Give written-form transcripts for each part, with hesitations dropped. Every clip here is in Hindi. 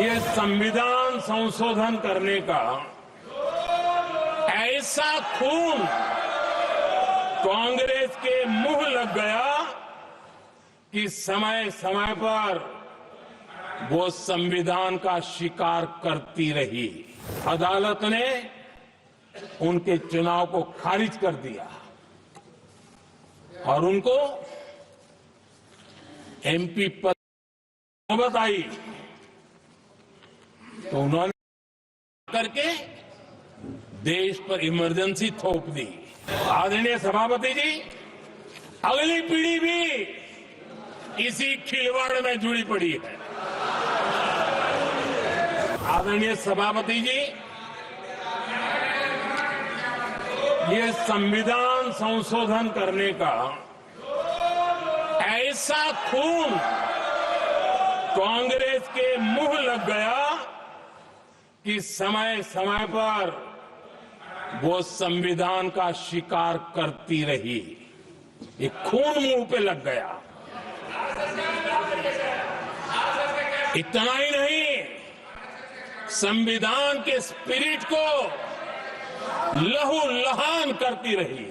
ये संविधान संशोधन करने का ऐसा खून कांग्रेस के मुंह लग गया कि समय समय पर वो संविधान का शिकार करती रही। अदालत ने उनके चुनाव को खारिज कर दिया और उनको एमपी पद नौबत आई तो उन्होंने करके देश पर इमरजेंसी थोप दी। आदरणीय सभापति जी, अगली पीढ़ी भी इसी खिलवाड़ में जुड़ी पड़ी है। आदरणीय सभापति जी, ये संविधान संशोधन करने का ऐसा खून कांग्रेस के मुंह लग गया कि समय समय पर वो संविधान का शिकार करती रही। ये खून मुंह पे लग गया। इतना ही नहीं, संविधान के स्पिरिट को लहूलुहान करती रही।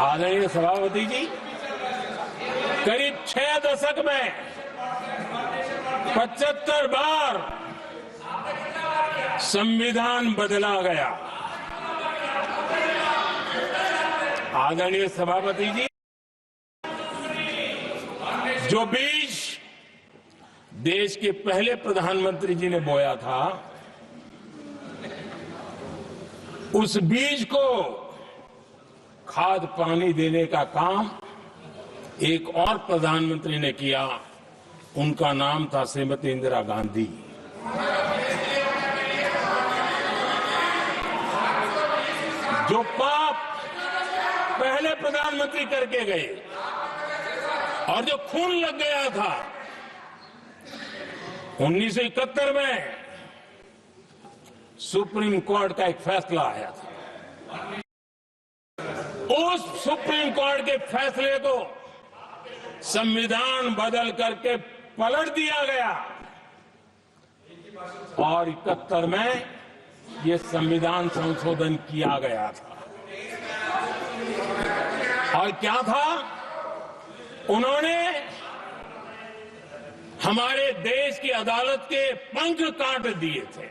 आदरणीय सभापति जी, करीब 6 दशक में 75 बार संविधान बदला गया। आदरणीय सभापति जी, जो बीज देश के पहले प्रधानमंत्री जी ने बोया था, उस बीज को खाद पानी देने का काम एक और प्रधानमंत्री ने किया। उनका नाम था श्रीमती इंदिरा गांधी। जो पाप पहले प्रधानमंत्री करके गए और जो खून लग गया था 1971 में, सुप्रीम कोर्ट का एक फैसला आया था। उस सुप्रीम कोर्ट के फैसले को संविधान बदल करके पलट दिया गया और 71 में ये संविधान संशोधन किया गया था। और क्या था, उन्होंने हमारे देश की अदालत के पंख काट दिए थे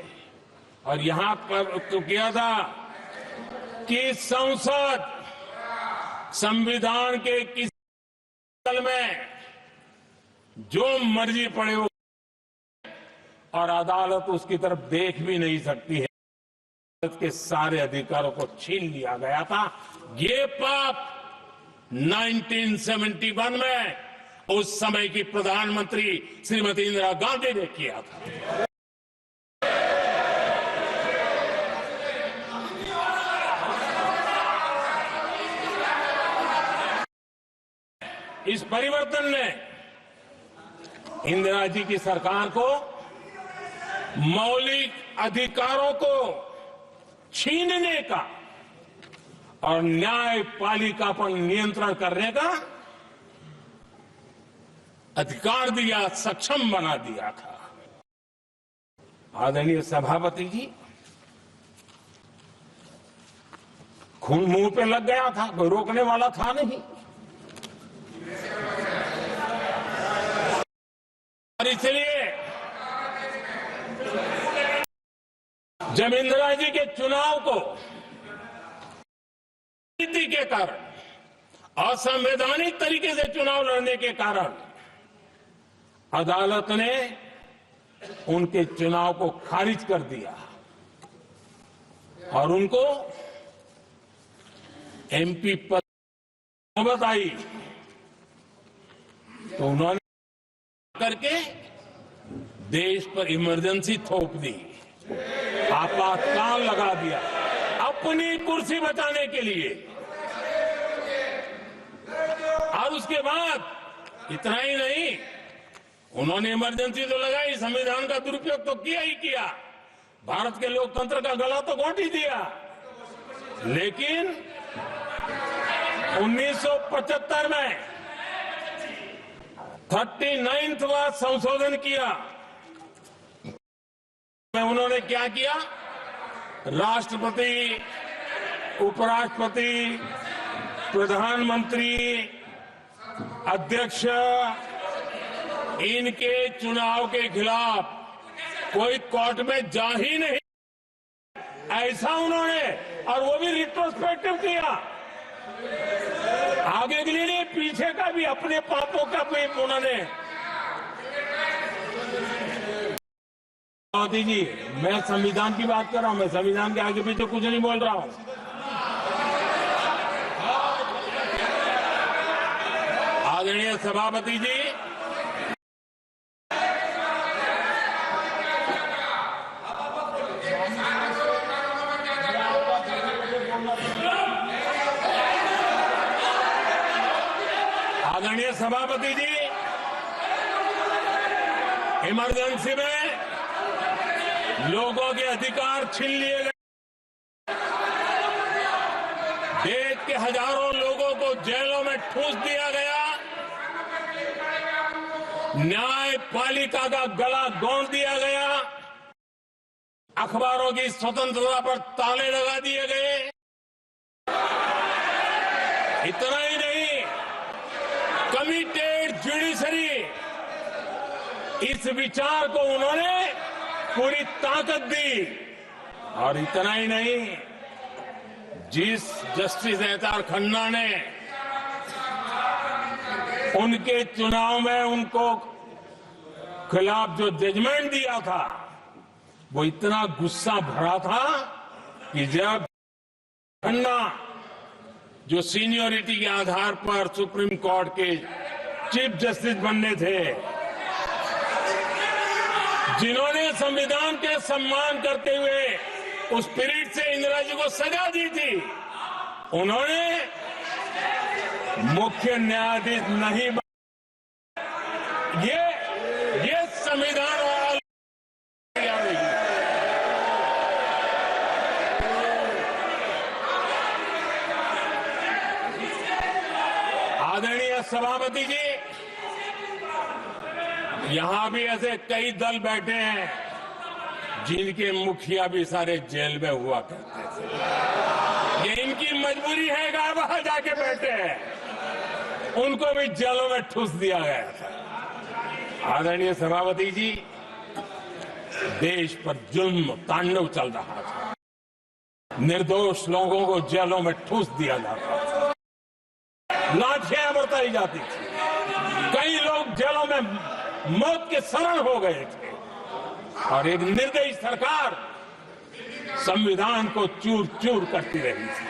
और यहां पर तो किया था कि संसद संविधान के किसी तल में जो मर्जी पड़े वो और अदालत उसकी तरफ देख भी नहीं सकती है। अदालत के सारे अधिकारों को छीन लिया गया था। ये पाप 1971 में उस समय की प्रधानमंत्री श्रीमती इंदिरा गांधी ने किया था। इस परिवर्तन ने इंदिरा जी की सरकार को मौलिक अधिकारों को छीनने का और न्यायपालिका पर नियंत्रण करने का अधिकार दिया, सक्षम बना दिया था। आदरणीय सभापति जी, खून मुंह पे लग गया था, कोई रोकने वाला था नहीं। और इसलिए जब इंदिरा जी के चुनाव को नीति के कारण, असंवैधानिक तरीके से चुनाव लड़ने के कारण अदालत ने उनके चुनाव को खारिज कर दिया और उनको एमपी पद नौबत आई तो उन्होंने करके देश पर इमरजेंसी थोप दी, आपातकाल लगा दिया अपनी कुर्सी बचाने के लिए। और उसके बाद इतना ही नहीं, उन्होंने इमरजेंसी तो लगाई, संविधान का दुरुपयोग तो किया ही किया, भारत के लोकतंत्र का गला तो घोंट ही दिया। लेकिन 1975 में 39वां संशोधन किया। उन्होंने क्या किया? राष्ट्रपति, उपराष्ट्रपति, प्रधानमंत्री, अध्यक्ष, इनके चुनाव के खिलाफ कोई कोर्ट में जा ही नहीं, ऐसा उन्होंने, और वो भी रिट्रोस्पेक्टिव किया। आगे के लिए नहीं, पीछे का भी, अपने पापों का भी उन्होंने। मोदी जी, मैं संविधान की बात कर रहा हूं, मैं संविधान के आगे पीछे कुछ नहीं बोल रहा हूं। आदरणीय सभापति जी, आदरणीय सभापति जी, इमरजेंसी में लोगों के अधिकार छीन लिए गए, देश के हजारों लोगों को जेलों में ठूस दिया गया, न्यायपालिका का गला दौड़ दिया गया, अखबारों की स्वतंत्रता पर ताले लगा दिए गए। इतना ही नहीं, कमिटेड जुडिशरी, इस विचार को उन्होंने पूरी ताकत दी। और इतना ही नहीं, जिस जस्टिस एहतार खन्ना ने उनके चुनाव में उनको खिलाफ जो जजमेंट दिया था, वो इतना गुस्सा भरा था कि जब खन्ना, जो सीनियरिटी के आधार पर सुप्रीम कोर्ट के चीफ जस्टिस बनने थे, जिन्होंने संविधान के सम्मान करते हुए उस पीरियड से इंदिरा जी को सजा दी थी, उन्होंने मुख्य न्यायाधीश नहीं बना। ये संविधान वाला आदरणीय सभापति जी, यहां भी ऐसे कई दल बैठे हैं जिनके मुखिया भी सारे जेल में हुआ करते थे। ये इनकी मजबूरी है कि वहां जाके बैठे हैं, उनको भी जेलों में ठूस दिया गया था। आदरणीय सभापति जी, देश पर जुल्म तांडव चल रहा था, निर्दोष लोगों को जेलों में ठूस दिया जाता था, लाठियां बरताई जाती थी, कई लोग जेलों में मौत के शरण हो गए थे, और एक निर्दयी सरकार संविधान को चूर चूर करती रही थी।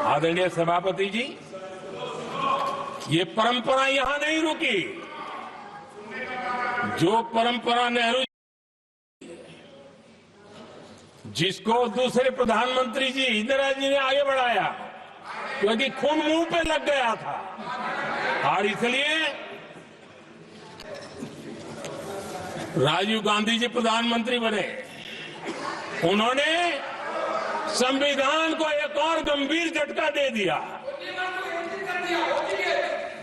आदरणीय सभापति जी, ये परंपरा यहां नहीं रुकी। जो परंपरा नेहरू, जिसको दूसरे प्रधानमंत्री जी इंदिरा जी ने आगे बढ़ाया, क्योंकि खून मुंह पे लग गया था, और इसलिए राजीव गांधी जी प्रधानमंत्री बने। उन्होंने संविधान को एक और गंभीर झटका दे दिया।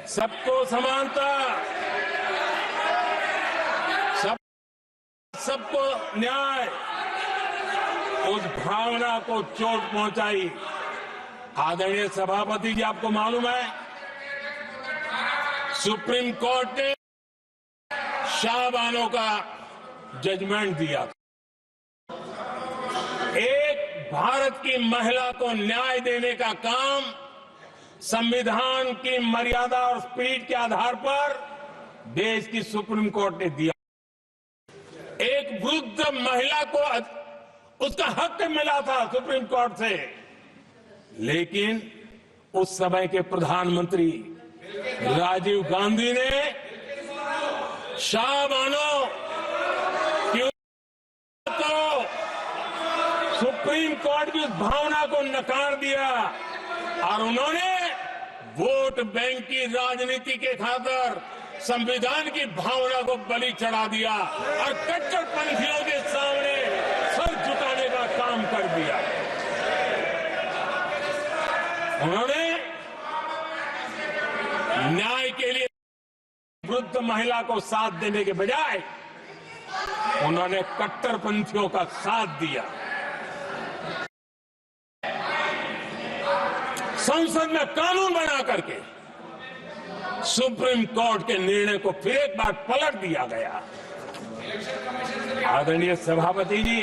सबको समानता, सबको न्याय, उस भावना को चोट पहुंचाई। आदरणीय सभापति जी, आपको मालूम है, सुप्रीम कोर्ट ने शाहबानो का जजमेंट दिया था। एक भारत की महिला को न्याय देने का काम संविधान की मर्यादा और स्पिरिट के आधार पर देश की सुप्रीम कोर्ट ने दिया। एक वृद्ध महिला को उसका हक मिला था सुप्रीम कोर्ट से, लेकिन उस समय के प्रधानमंत्री राजीव गांधी ने शाहबानो की तो सुप्रीम कोर्ट की उस भावना को नकार दिया, और उन्होंने वोट बैंक की राजनीति के खातिर संविधान की भावना को बलि चढ़ा दिया और कट्टरपंथियों के सामने सर झुकाने का काम कर दिया। उन्होंने वृद्ध महिला को साथ देने के बजाय उन्होंने कट्टरपंथियों का साथ दिया। संसद में कानून बना करके सुप्रीम कोर्ट के निर्णय को फिर एक बार पलट दिया गया। आदरणीय सभापति जी,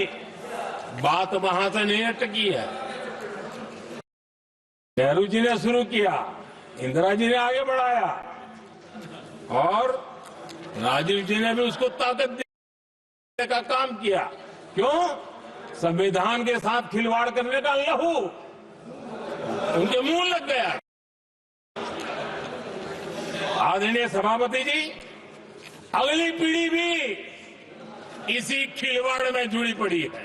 बात वहां से नहीं अटकी है। नेहरू जी ने शुरू किया, इंदिरा जी ने आगे बढ़ाया और राजीव जी ने भी उसको ताकत देने का काम किया। क्यों? संविधान के साथ खिलवाड़ करने का लहू उनके मुंह लग गया। आदरणीय सभापति जी, अगली पीढ़ी भी इसी खिलवाड़ में जुड़ी पड़ी है।